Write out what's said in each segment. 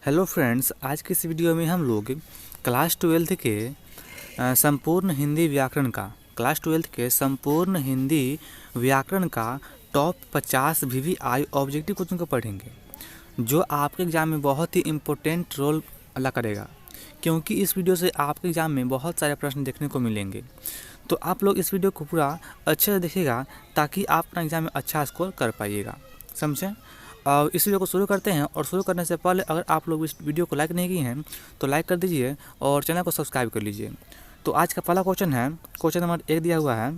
Hello friends, आज के इस वीडियो में हम लोग क्लास ट्वेल्थ के संपूर्ण हिंदी व्याकरण का टॉप 50 VVI ऑब्जेक्टिव क्वेश्चन को पढ़ेंगे, जो आपके एग्ज़ाम में बहुत ही इम्पोर्टेंट रोल अदा करेगा, क्योंकि इस वीडियो से आपके एग्ज़ाम में बहुत सारे प्रश्न देखने को मिलेंगे। तो आप लोग इस वीडियो को पूरा अच्छे से देखिएगा ताकि आप अपना एग्ज़ाम में अच्छा स्कोर कर पाइएगा, समझें। और इस वीडियो को शुरू करते हैं, और शुरू करने से पहले अगर आप लोग इस वीडियो को लाइक नहीं किए हैं तो लाइक कर दीजिए और चैनल को सब्सक्राइब कर लीजिए। तो आज का पहला क्वेश्चन है, क्वेश्चन नंबर 1 दिया हुआ है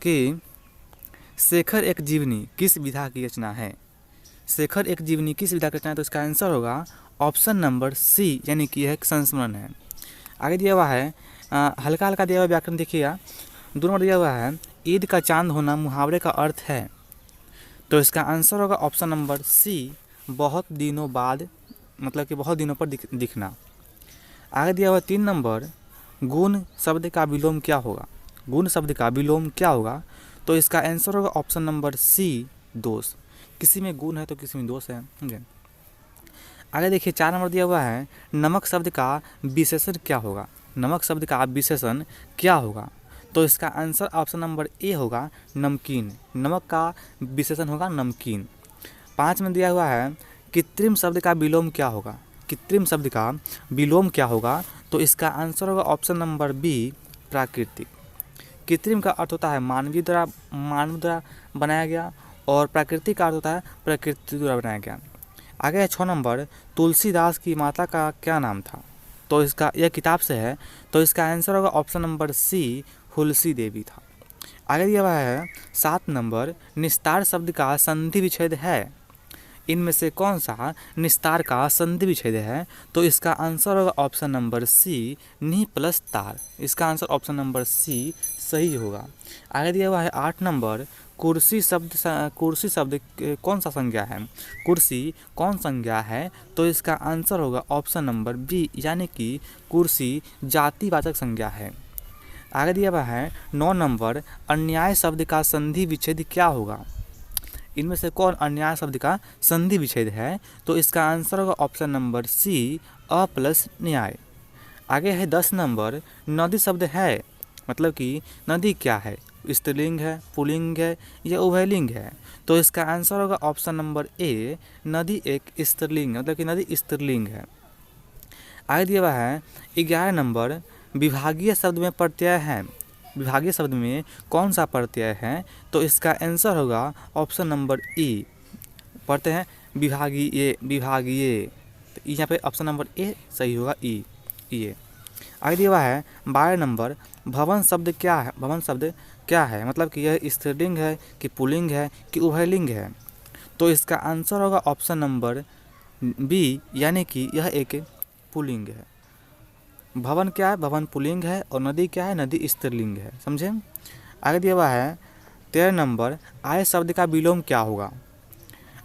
कि शेखर एक जीवनी किस विधा की रचना है। शेखर एक जीवनी किस विधा की रचना है, तो इसका आंसर होगा ऑप्शन नंबर सी, यानी कि यह एक संस्मरण है। आगे दिया हुआ है हल्का हल्का दिया हुआ व्याकरण देखिएगा। 2 नंबर दिया हुआ है ईद का चांद होना मुहावरे का अर्थ है, तो इसका आंसर होगा ऑप्शन नंबर सी, बहुत दिनों बाद, मतलब कि बहुत दिनों पर दिखना। आगे दिया हुआ 3 नंबर गुण शब्द का विलोम क्या होगा। गुण शब्द का विलोम क्या होगा, तो इसका आंसर होगा ऑप्शन नंबर सी, दोष। किसी में गुण है तो किसी में दोष है, समझे। आगे देखिए 4 नंबर दिया हुआ है नमक शब्द का विशेषण क्या होगा। नमक शब्द का विशेषण क्या होगा, तो इसका आंसर ऑप्शन नंबर ए होगा नमकीन। नमक का विशेषण होगा नमकीन। 5 में दिया हुआ है कृत्रिम शब्द का विलोम क्या होगा। कृत्रिम शब्द का विलोम क्या होगा, तो इसका आंसर होगा ऑप्शन नंबर बी, प्राकृतिक। कृत्रिम का अर्थ होता है मानव द्वारा बनाया गया, और प्राकृतिक का अर्थ होता है प्रकृति द्वारा बनाया गया। आगे है 6 नंबर तुलसीदास की माता का क्या नाम था, तो इसका यह किताब से है, तो इसका आंसर होगा ऑप्शन नंबर सी, हुलसी देवी था। आगे दिया हुआ है 7 नंबर निस्तार शब्द का संधि विच्छेद है। इनमें से कौन सा निस्तार का संधि विच्छेद है, तो इसका आंसर होगा ऑप्शन नंबर सी, नी प्लस तार। इसका आंसर ऑप्शन नंबर सी सही होगा। आगे दिया हुआ है 8 नंबर कुर्सी शब्द कौन सा संज्ञा है। कुर्सी कौन संज्ञा है, तो इसका आंसर होगा ऑप्शन नंबर बी, यानी कि कुर्सी जातिवाचक संज्ञा है। आगे दिया हुआ है 9 नंबर अन्याय शब्द का संधि विच्छेद क्या होगा। इनमें से कौन अन्याय शब्द का संधि विच्छेद है, तो इसका आंसर होगा ऑप्शन नंबर सी, अ प्लस न्याय। आगे है 10 नंबर नदी शब्द है, मतलब कि नदी क्या है, स्त्रीलिंग है, पुल्लिंग है या उभयलिंग है, तो इसका आंसर होगा ऑप्शन नंबर ए, नदी एक स्त्रीलिंग, मतलब कि नदी स्त्रीलिंग है। आगे दिया हुआ है 11 नंबर विभागीय शब्द में प्रत्यय है। विभागीय शब्द में कौन सा प्रत्यय है, तो इसका आंसर होगा ऑप्शन नंबर ई, पढ़ते हैं विभागीय, तो यहाँ पे ऑप्शन नंबर ए सही होगा, ई ये। आगे दिया हुआ है 12 नंबर भवन शब्द क्या है। भवन शब्द क्या है, मतलब कि यह स्त्रीलिंग है कि पुल्लिंग है कि उभयलिंग है, तो इसका आंसर होगा ऑप्शन नंबर बी, यानी कि यह एक पुल्लिंग है। भवन क्या है, भवन पुल्लिंग है, और नदी क्या है, नदी स्त्रीलिंग है, समझे। आगे दिया हुआ है 13 नंबर आय शब्द का विलोम क्या होगा।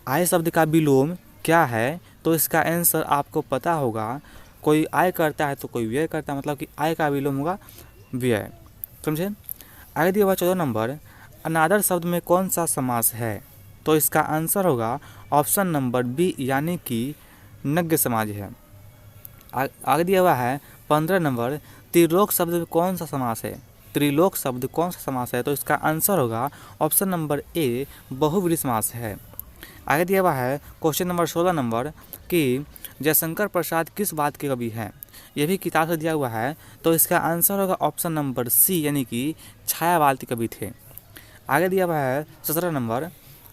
आय शब्द का विलोम क्या है, तो इसका आंसर आपको पता होगा, कोई आय करता है तो कोई व्यय करता है, मतलब कि आय का विलोम होगा व्यय, समझे। आगे दिया हुआ 14 नंबर अनादर शब्द में कौन सा समास है, तो इसका आंसर होगा ऑप्शन नंबर बी, यानी कि नग्न समाज है। आगे दिया हुआ है 15 नंबर त्रिलोक शब्द में कौन सा समास है। त्रिलोक शब्द कौन सा समास है, तो इसका आंसर होगा ऑप्शन नंबर ए, बहुव्रीहि समास है। आगे दिया हुआ है क्वेश्चन नंबर 16 नंबर कि जयशंकर प्रसाद किस बात के कवि हैं। यह भी किताब से दिया हुआ है, तो इसका आंसर होगा ऑप्शन नंबर सी, यानी कि छायावाद के कवि थे। आगे दिया हुआ है 17 नंबर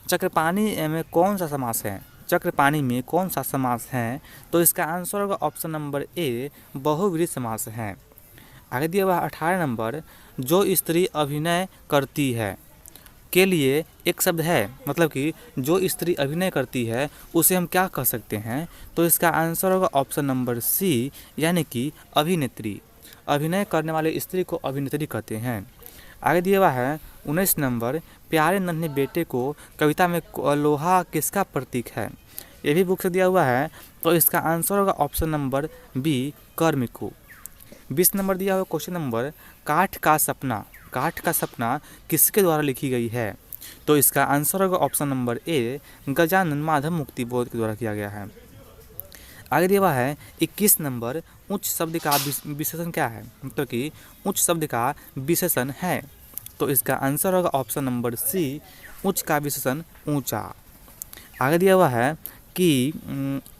चक्रपाणी में कौन सा समास है। चक्रपाणी में कौन सा समास है, तो इसका आंसर होगा ऑप्शन नंबर ए, बहुव्रीहि समास है। आगे दिया हुआ 18 नंबर जो स्त्री अभिनय करती है के लिए एक शब्द है, मतलब कि जो स्त्री अभिनय करती है उसे हम क्या कह सकते हैं, तो इसका आंसर होगा ऑप्शन नंबर सी, यानी कि अभिनेत्री। अभिनय करने वाले स्त्री को अभिनेत्री कहते हैं। आगे दिया हुआ है 19 नंबर प्यारे नन्हे बेटे को कविता में लोहा किसका प्रतीक है। ये भी बुक से दिया हुआ है, तो इसका आंसर होगा ऑप्शन नंबर बी, कर्म को। 20 नंबर दिया हुआ क्वेश्चन नंबर काठ का सपना किसके द्वारा लिखी गई है, तो इसका आंसर होगा option number A, Gajanan Madhav मुक्ति बोध के द्वारा किया गया है। आगे दिया हुआ है 21 नंबर, उच्च शब्द का विशेषण क्या है, मतलब कि उच्च शब्द का विशेषण है। तो इसका आंसर होगा ऑप्शन नंबर सी, उच्च का विशेषण ऊंचा। आगे दिया हुआ है कि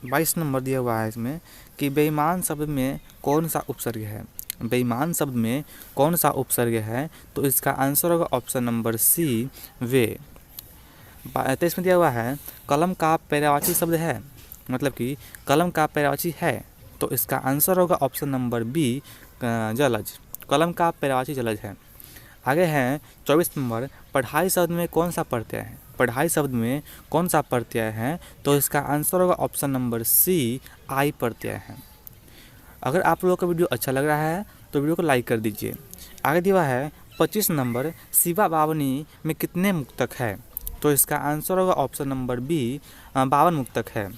22 नंबर दिया हुआ है इसमें कि बेईमान शब्द में कौन सा उपसर्ग है। बेईमान शब्द में कौन सा उपसर्ग है, तो इसका आंसर होगा ऑप्शन नंबर सी, वे। 23 में दिया हुआ है कलम का पर्यायवाची शब्द है, मतलब कि कलम का पर्यायवाची है। तो इसका आंसर होगा ऑप्शन नंबर बी, जलज। कलम का पर्यायवाची जलज है। आगे हैं 24 नंबर, पढ़ाई शब्द में कौन सा प्रत्यय है। पढ़ाई शब्द में कौन सा प्रत्यय है, तो इसका आंसर होगा ऑप्शन नंबर सी, आई प्रत्यय है। अगर आप लोगों का वीडियो अच्छा लग रहा है तो वीडियो को लाइक कर दीजिए। आगे दिया है 25 नंबर, शिवा बावनी में कितने मुक्तक है। तो इसका आंसर होगा ऑप्शन नंबर बी, 52 मुक्तक है।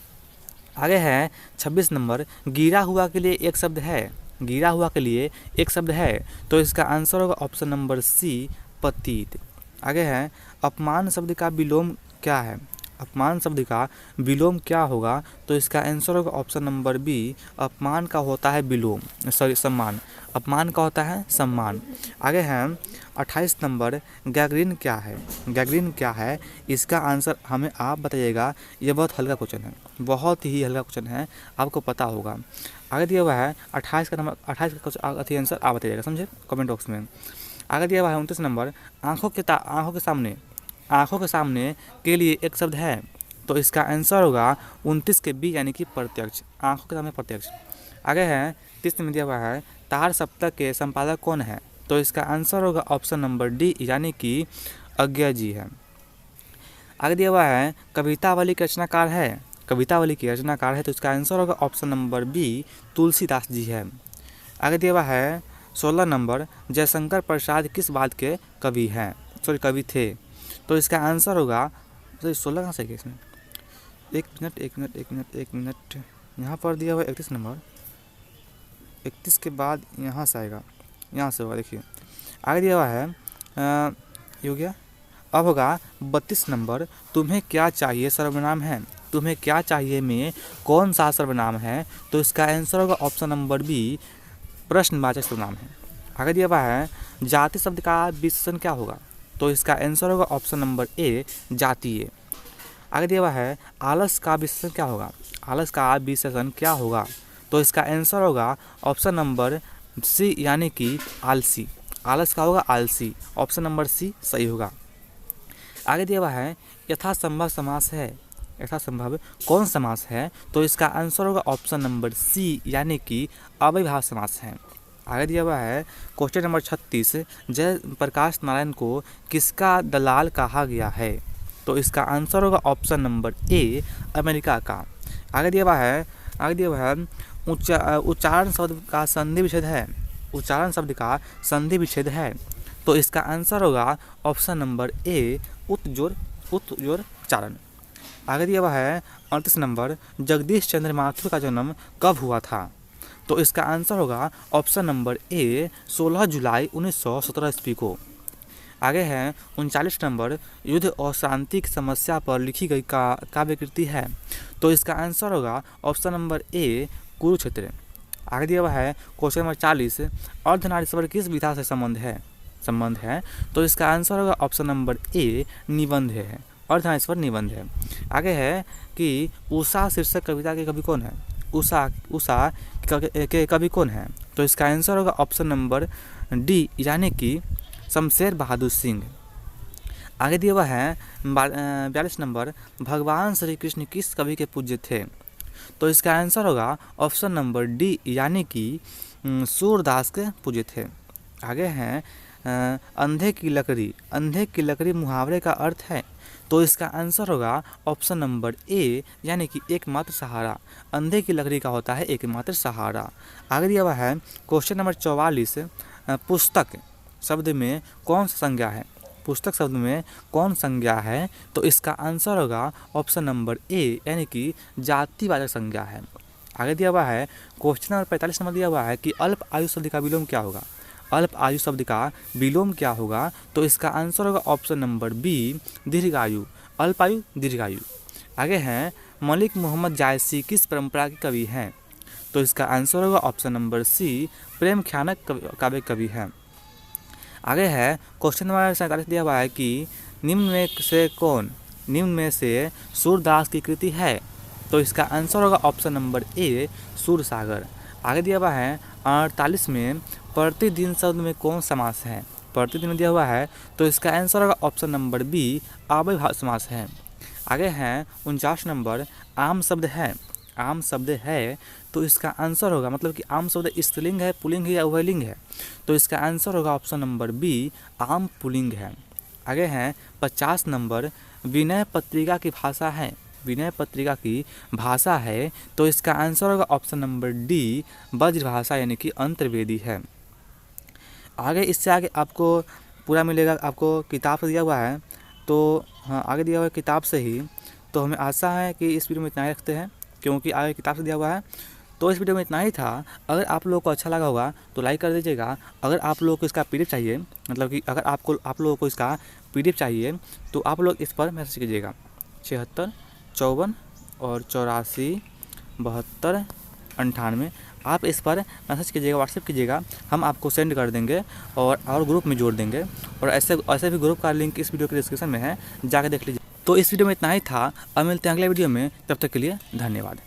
आगे है 26 नंबर, गिरा हुआ के लिए एक शब्द है। गिरा हुआ के लिए एक शब्द है, तो इसका आंसर होगा ऑप्शन नंबर सी, पतित। आगे है अपमान शब्द का विलोम क्या है। अपमान शब्द का विलोम क्या होगा, तो इसका आंसर होगा ऑप्शन नंबर बी, अपमान का होता है विलोम, सॉरी सम्मान। अपमान का होता है सम्मान। आगे हैं 28 नंबर, गैंग्रीन क्या है। गैंग्रीन क्या है, इसका आंसर हमें आप बताइएगा। ये बहुत हल्का क्वेश्चन है, बहुत ही हल्का क्वेश्चन है, आपको पता होगा। आगे दिया हुआ है 28 का नंबर, 28 का आंसर आप बताइएगा, समझे, कमेंट बॉक्स में। आगे दिया हुआ है 29 नंबर, आँखों के सामने के लिए एक शब्द है। तो इसका आंसर होगा 29 के बी, यानी कि प्रत्यक्ष। आँखों के सामने प्रत्यक्ष। आगे है 30 में दिया हुआ है तार सप्तक के संपादक कौन है। तो इसका आंसर होगा ऑप्शन नंबर डी, यानी कि अज्ञा जी है। आगे दिया हुआ है कवितावली के रचनाकार है। कवितावली के रचनाकार है, तो इसका आंसर होगा option number B, Tulsidas ji है। आगे दिया हुआ है 16 नंबर, जयशंकर प्रसाद किस बात के कवि हैं, सॉरी कवि थे। तो इसका आंसर होगा, सॉरी 16 कहाँ से इसमें, एक मिनट, यहाँ पर दिया हुआ 31 नंबर, 31 के बाद यहाँ से आएगा, यहाँ से होगा, देखिए आगे दिया हुआ है ये हो गया। अब होगा 32 नंबर, तुम्हें क्या चाहिए सर्वनाम है। तुम्हें क्या चाहिए में कौन सा सर्वनाम है, तो इसका आंसर होगा ऑप्शन नंबर बी, प्रश्नवाचक सर्वनाम है। आगे दिया हुआ है जाति शब्द का विशेषण क्या होगा। तो इसका आंसर होगा ऑप्शन नंबर ए, जातीय। आगे दिया हुआ है आलस का विशेषण क्या होगा। आलस का विशेषण क्या होगा, तो इसका आंसर होगा ऑप्शन नंबर सी, यानी कि आलसी। आलस का होगा आलसी, ऑप्शन नंबर सी सही होगा। आगे दिया हुआ है यथासंभव समास है। यथासंभव कौन समास है, तो इसका आंसर होगा ऑप्शन नंबर सी, यानी कि अव्ययभाव समास है। आगे दिया हुआ है क्वेश्चन नंबर 36, जयप्रकाश नारायण को किसका दलाल कहा गया है। तो इसका आंसर होगा ऑप्शन नंबर ए, अमेरिका का। आगे दिया हुआ है उच्चारण शब्द का संधि विच्छेद है। उच्चारण शब्द का संधि विच्छेद है, तो इसका आंसर होगा ऑप्शन नंबर ए, उत्जोर चारण। आगे दिया हुआ है 38 नंबर, जगदीश चंद्र माथुर का जन्म कब हुआ था। तो इसका आंसर होगा ऑप्शन नंबर ए, 16 जुलाई 1917 ईस्वी को। आगे है 39 नंबर, युद्ध और शांति की समस्या पर लिखी गई काव्यकृति है। तो इसका आंसर होगा ऑप्शन नंबर ए, कुरुक्षेत्र। आगे दिया हुआ है क्वेश्चन नंबर 40, अर्धनारीश्वर किस विधा से संबंध है। तो इसका आंसर होगा ऑप्शन नंबर ए, निबंध है। अर्धनारीश्वर निबंध है। आगे है कि उषा शीर्षक कविता के कवि कौन है। उषा के कवि कौन है, तो इसका आंसर होगा ऑप्शन नंबर डी, यानी कि शमशेर बहादुर सिंह। आगे दिया हुआ है 42 नंबर, भगवान श्री कृष्ण किस कवि के पूज्य थे। तो इसका आंसर होगा ऑप्शन नंबर डी, यानी कि सूरदास के पूज्य थे। आगे हैं अंधे की लकड़ी मुहावरे का अर्थ है। तो इसका आंसर होगा ऑप्शन नंबर ए, यानी कि एकमात्र सहारा। अंधे की लकड़ी का होता है एकमात्र सहारा। आगे दिया हुआ है क्वेश्चन नंबर 44, पुस्तक शब्द में कौन सा संज्ञा है। पुस्तक शब्द में कौन संज्ञा है, तो इसका आंसर होगा ऑप्शन नंबर ए, यानी कि जातिवाचक संज्ञा है। आगे दिया हुआ है क्वेश्चन नंबर 45 नंबर दिया हुआ है कि अल्प आयु शब्द का विलोम क्या होगा। अल्प आयु शब्द का विलोम क्या होगा, तो इसका आंसर होगा ऑप्शन नंबर बी, दीर्घायु। अल्प आयु दीर्घायु। आगे हैं मलिक मोहम्मद जायसी किस परंपरा के कवि हैं? तो इसका आंसर होगा ऑप्शन नंबर सी, प्रेम ख्यानक काव्य कवि हैं। आगे है क्वेश्चन नंबर 47 दिया हुआ है कि निम्न में से सूरदास की कृति है? तो इसका आंसर होगा ऑप्शन नंबर ए, सूरसागर। आगे दिया हुआ है 48 में प्रतिदिन शब्द में कौन समास है? प्रतिदिन दिया हुआ है तो इसका आंसर होगा ऑप्शन नंबर बी, अव्ययभाव समास है। आगे है 49 नंबर आम शब्द है। आम शब्द है तो इसका आंसर होगा, मतलब कि आम शब्द स्त्रीलिंग है, पुल्लिंग है या उभयलिंग है? तो इसका आंसर होगा ऑप्शन नंबर बी, आम पुल्लिंग है। आगे हैं 50 नंबर विनय पत्रिका की भाषा है। विनय पत्रिका की भाषा है तो इसका आंसर होगा ऑप्शन नंबर डी, ब्रजभाषा यानी कि अंतर्वेदी है। आगे इससे आगे आपको पूरा मिलेगा, आपको किताब से दिया हुआ है तो हाँ आगे दिया हुआ है किताब से ही। तो हमें आशा है कि इस वीडियो में इतना ही रखते हैं, क्योंकि आगे किताब से दिया हुआ है। तो इस वीडियो में इतना ही था। अगर आप लोगों को अच्छा लगा होगा तो लाइक कर दीजिएगा। अगर आप लोगों को इसका पीडीएफ चाहिए, मतलब कि अगर आप लोगों को इसका पीडीएफ चाहिए तो आप लोग इस पर मैसेज कीजिएगा 76 54 और 84 72 98। आप इस पर मैसेज कीजिएगा, व्हाट्सएप कीजिएगा, हम आपको सेंड कर देंगे और ग्रुप में जोड़ देंगे। और ऐसे भी ग्रुप का लिंक इस वीडियो के डिस्क्रिप्शन में है, जाकर देख लीजिए। तो इस वीडियो में इतना ही था। अब मिलते हैं अगले वीडियो में, तब तक के लिए धन्यवाद।